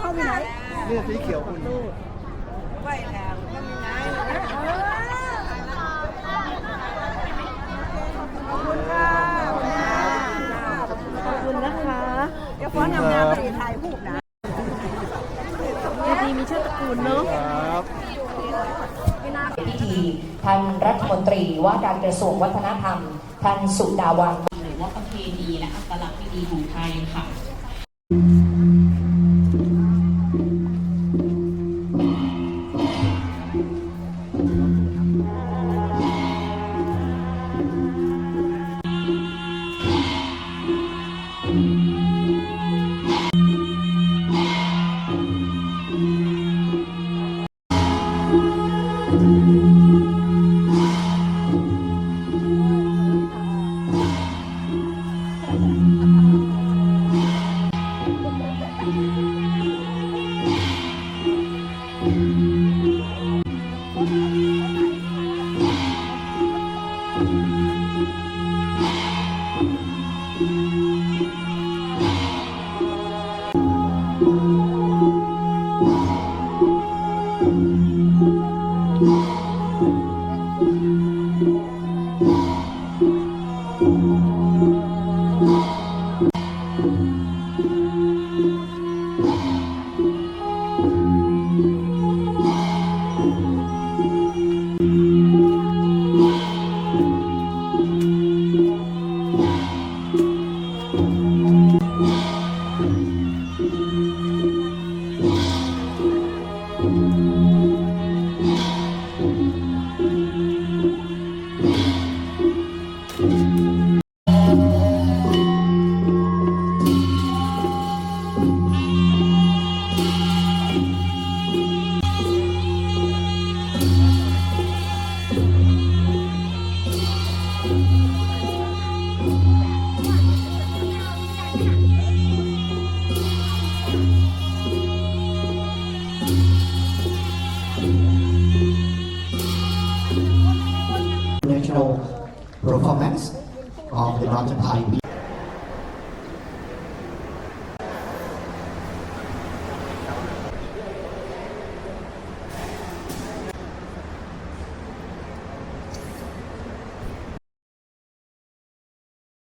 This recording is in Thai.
เข้าไปไหนนี่สีเขียวคุณไหวแล้วก็มีไงขอบคุณค่ะขอบคุณนะคะเดี๋ยวฟ้อนงามๆไปถ่ายรูปนะดีมีชาติตระกูลเนาะครับพิธีท่านรัฐมนตรีว่าการกระทรวงวัฒนธรรมท่านสุดาวันหรือว่าประเพณีและอัตลักษณ์ดีๆของไทยค่ะNational performance of the Northern Thai